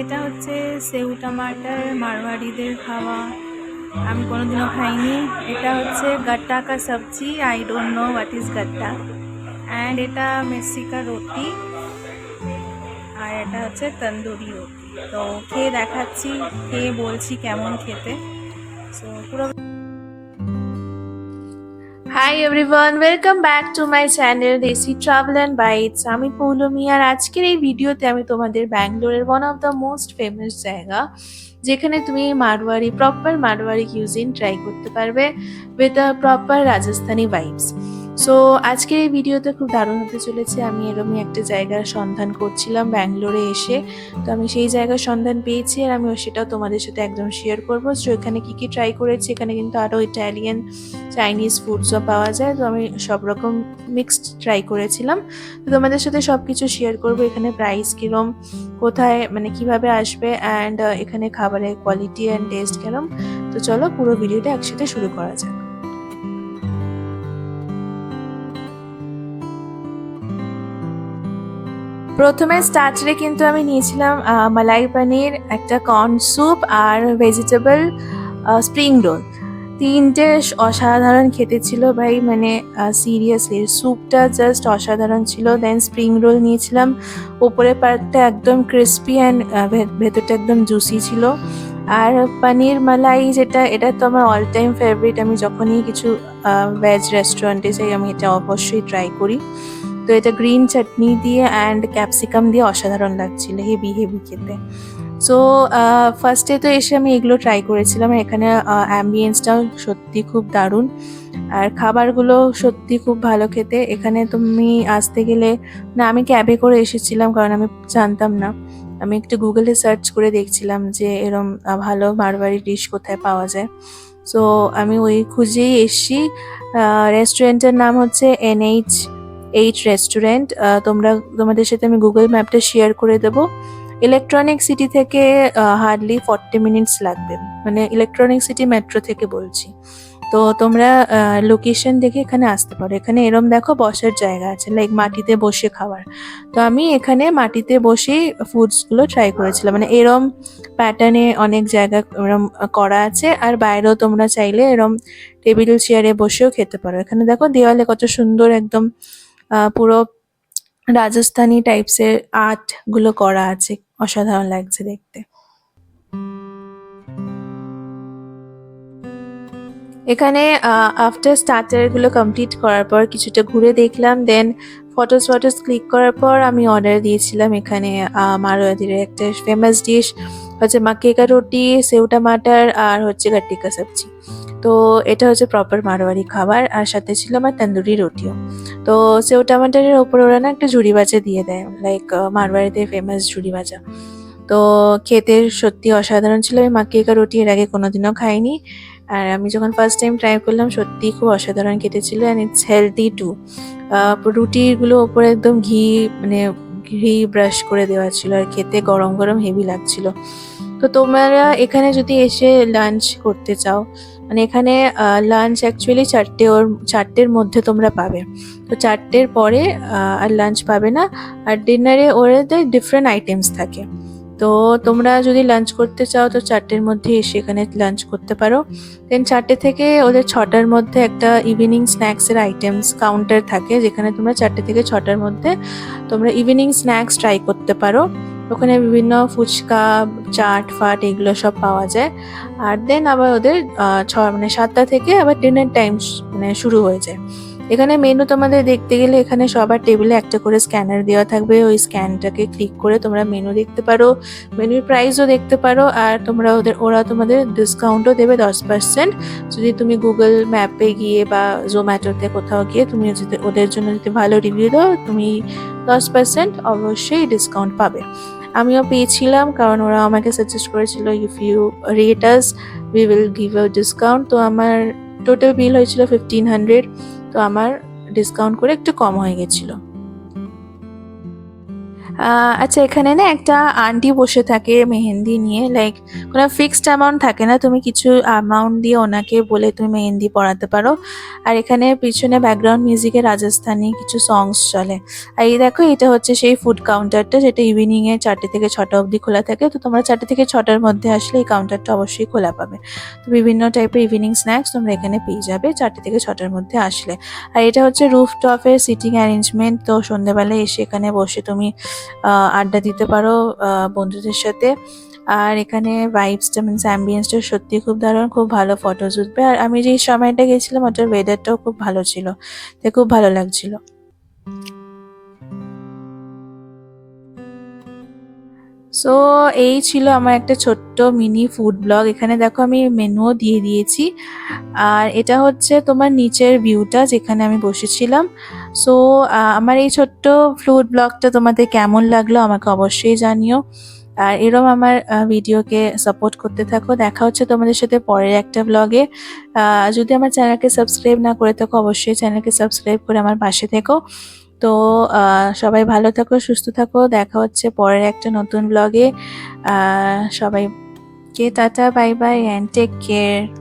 এটা হচ্ছে সেউ টমাটার মারওয়াড়িদের খাওয়া। আমি কোনোদিনও খাইনি। এটা হচ্ছে গাট্টা কা সবজি। I don't know what is gatta. And এটা মেক্সিকা রুটি, আর এটা হচ্ছে তন্দুরি রুটি। তো খেয়ে দেখাচ্ছি, খেয়ে বলছি কেমন খেতে। সো পুরো hi everyone, welcome back to my channel দেশি ট্রাভেল অ্যান্ড বাইটস। আমি পৌলমি, আর আজকের এই ভিডিওতে আমি তোমাদের ব্যাঙ্গালোরের one of the most famous জায়গা, যেখানে তুমি প্রপার মারওয়ারি কিউজিন ট্রাই করতে পারবে with a proper Rajasthani vibes. So আজকের এই ভিডিওতে খুব দারুণ হতে চলেছে। আমি এরকমই একটা জায়গার সন্ধান করছিলাম ব্যাঙ্গালোরে এসে। তো আমি সেই জায়গার সন্ধান পেয়েছি, আর আমি সেটাও তোমাদের সাথে একদম শেয়ার করবো। সো এখানে কী কী ট্রাই করেছি, এখানে কিন্তু আরও ইটালিয়ান চাইনিজ ফুডসও পাওয়া যায়। তো আমি সব রকম মিক্সড ট্রাই করেছিলাম। তো তোমাদের সাথে সব কিছু শেয়ার করবো। এখানে প্রাইস কিরম, কোথায় মানে কিভাবে আসবে, অ্যান্ড এখানে খাবারের কোয়ালিটি অ্যান্ড টেস্ট কিরম। তো চলো পুরো ভিডিওটা একসাথে শুরু করা যাক। প্রথমে স্টার্টারে কিন্তু আমি নিয়েছিলাম মালাই পনির, একটা কর্ন স্যুপ, আর ভেজিটেবল স্প্রিং রোল। তিনটে অসাধারণ খেতে ছিল ভাই, মানে সিরিয়াসলি স্যুপটা জাস্ট অসাধারণ ছিল। দেন স্প্রিং রোল নিয়েছিলাম, উপরের পার্টটা একদম ক্রিস্পি অ্যান্ড ভেতরটা একদম জুসি ছিল। আর পনির মালাই যেটা, এটা তো আমার অল টাইম ফেভারিট। আমি যখনই কিছু ভেজ রেস্টুরেন্টে যাই আমি এটা অবশ্যই ট্রাই করি। তো এটা গ্রিন চাটনি দিয়ে অ্যান্ড ক্যাপসিকাম দিয়ে অসাধারণ লাগছিল, হেভি হেভি খেতে। সো ফার্স্টে তো এসে আমি এগুলো ট্রাই করেছিলাম। এখানে অ্যাম্বিয়েন্সটাও সত্যি খুব দারুণ, আর খাবারগুলো সত্যি খুব ভালো খেতে। এখানে তুমি আসতে গেলে, না আমি ক্যাবে করে এসেছিলাম কারণ আমি জানতাম না। আমি একটু গুগলে সার্চ করে দেখছিলাম যে এরম ভালো মারওয়াড়ি ডিশ কোথায় পাওয়া যায়। সো আমি ওই খুঁজেই এসছি। রেস্টুরেন্টের নাম হচ্ছে NH8 রেস্টুরেন্ট। তোমাদের সাথে আমি গুগল ম্যাপটা শেয়ার করে দেবো। ইলেকট্রনিক সিটি থেকে হার্ডলি 40 মিনিটস লাগবে, মানে ইলেকট্রনিক সিটি মেট্রো থেকে বলছি। তো তোমরা লোকেশন দেখে এখানে আসতে পারো। এখানে এরম দেখো বসার জায়গা আছে, লাইক মাটিতে বসে খাবার। তো আমি এখানে মাটিতে বসেই ফুডসগুলো ট্রাই করেছিলাম, মানে এরম প্যাটার্নে অনেক জায়গা এরম করা আছে। আর বাইরেও তোমরা চাইলে এরম টেবিল চেয়ারে বসেও খেতে পারো। এখানে দেখো দেওয়ালে কত সুন্দর একদম পুরো রাজস্থানি টাইপসের আর্ট গুলো করা আছে, অসাধারণ লাগছে দেখতে। এখানে আফটার স্টার্টারগুলো কমপ্লিট করার পর কিছুটা ঘুরে দেখলাম। দেন ফটোস ক্লিক করার পর আমি অর্ডার দিয়েছিলাম। এখানে মারওয়াড়ির একটা ফেমাস ডিশ হচ্ছে মাক্কে কা রুটি, সেউ টমাটার, আর হচ্ছে গাট্টি কা সবজি। তো এটা হচ্ছে প্রপার মারওয়াড়ি খাবার, আর সাথে ছিল আমার তন্দুরি রুটিও। তো সেউ টমাটারের ওপরে ওরা না একটা ঝুড়ি ভাজা দিয়ে দেয়, লাইক মারওয়াড়িতে ফেমাস ঝুড়ি ভাজা। তো খেতে সত্যি অসাধারণ ছিল। আমি মাক্কে কা রুটি এর আগে কোনোদিনও খাইনি, আর আমি যখন ফার্স্ট টাইম ট্রাই করলাম সত্যিই খুব অসাধারণ খেতে ছিল, অ্যান্ড ইটস হেলদি টু। রুটিগুলো ওপরে একদম মানে ঘি ব্রাশ করে দেওয়া ছিল, আর খেতে গরম গরম হেভি লাগছিল। তো তোমরা এখানে যদি এসে লাঞ্চ করতে চাও, মানে এখানে লাঞ্চ অ্যাকচুয়ালি 4টের মধ্যে তোমরা পাবে। তো 4টের পরে আর লাঞ্চ পাবে না। আর ডিনারে ওদের ডিফারেন্ট আইটেমস থাকে। তো তোমরা যদি লাঞ্চ করতে চাও তো 4টের মধ্যে এসে এখানে লাঞ্চ করতে পারো। দেন 4টে থেকে ওদের 6টার মধ্যে একটা ইভিনিং স্ন্যাক্সের আইটেমস কাউন্টার থাকে, যেখানে তোমরা 4টে থেকে 6টার মধ্যে তোমরা ইভিনিং স্ন্যাক্স ট্রাই করতে পারো। ওখানে বিভিন্ন ফুচকা, চাট ফাট এগুলো সব পাওয়া যায়। আর দেন আবার ওদের মানে 7টা থেকে আবার ডিনার টাইম মানে শুরু হয়ে যায়। এখানে মেনু তোমাদের দেখতে গেলে এখানে সবার টেবিলে একটা করে স্ক্যানার দেওয়া থাকবে। ওই স্ক্যানটাকে ক্লিক করে তোমরা মেনু দেখতে পারো, মেনুর প্রাইসও দেখতে পারো, আর ওরা তোমাদের ডিসকাউন্টও দেবে 10%। যদি তুমি গুগল ম্যাপে গিয়ে বা জোম্যাটোতে কোথাও গিয়ে তুমি যদি ওদের জন্য যদি ভালো রিভিউ দাও, তুমি 10% অবশ্যই ডিসকাউন্ট পাবে। আমিও পেয়েছিলাম, কারণ ওরা আমাকে সাজেস্ট করেছিল if you rate us we will give a discount. তো আমার টোটাল বিল হয়েছিল 1500। তো আমার ডিসকাউন্ট করে একটু কম হয়ে গেছিলো। আচ্ছা, এখানে না একটা আন্টি বসে থাকে মেহেন্দি নিয়ে, লাইক কোনো ফিক্সড অ্যামাউন্ট থাকে না, তুমি কিছু অ্যামাউন্ট দিয়ে ওনাকে বলে তুমি মেহেন্দি পরাতে পারো। আর এখানে পিছনে ব্যাকগ্রাউন্ড মিউজিকে রাজস্থানি কিছু সংস চলে। আর এই দেখো, এটা হচ্ছে সেই ফুড কাউন্টারটা যেটা ইভিনিংয়ে 4টে থেকে 6টা অবধি খোলা থাকে। তো তোমরা 4টে থেকে 6টার মধ্যে আসলে এই কাউন্টারটা অবশ্যই খোলা পাবে। তো বিভিন্ন টাইপের ইভিনিং স্ন্যাক্স তোমরা এখানে পেয়ে যাবে 4টে থেকে 6টার মধ্যে আসলে। আর এটা হচ্ছে রুফটপের সিটিং অ্যারেঞ্জমেন্ট। তো সন্ধ্যেবেলায় এসে এখানে বসে তুমি আড্ডা দিতে পারো বন্ধুদের সাথে। আর এখানে ভাইবসটা মিনস অ্যাম্বিয়েন্সটা সত্যি খুব দারুণ, খুব ভালো ফটোজ উঠবে। আর আমি যেই সময়টা গেছিলাম ওটার ওয়েদারটাও খুব ভালো ছিল, তাই খুব ভালো লাগছিল। সো এই ছিল আমার একটা ছোট্ট মিনি ফুড ব্লগ। এখানে দেখো আমি মেনুও দিয়ে দিয়েছি। আর এটা হচ্ছে তোমার নিচের ভিউটা যেখানে আমি বসেছিলাম। সো আমার এই ছোট্ট ফুড ব্লগটা তোমাদের কেমন লাগলো আমাকে অবশ্যই জানিও। আর এরম আমার ভিডিওকে সাপোর্ট করতে থাকো। দেখা হচ্ছে তোমাদের সাথে পরের একটা ব্লগে। যদি আমার চ্যানেলকে সাবস্ক্রাইব না করে থাকো অবশ্যই চ্যানেলকে সাবস্ক্রাইব করে আমার পাশে থেকো। তো সবাই ভালো থাকো, সুস্থ থাকো। দেখা হচ্ছে পরের একটা নতুন ব্লগে। সবাইকে tata, bye bye and take care.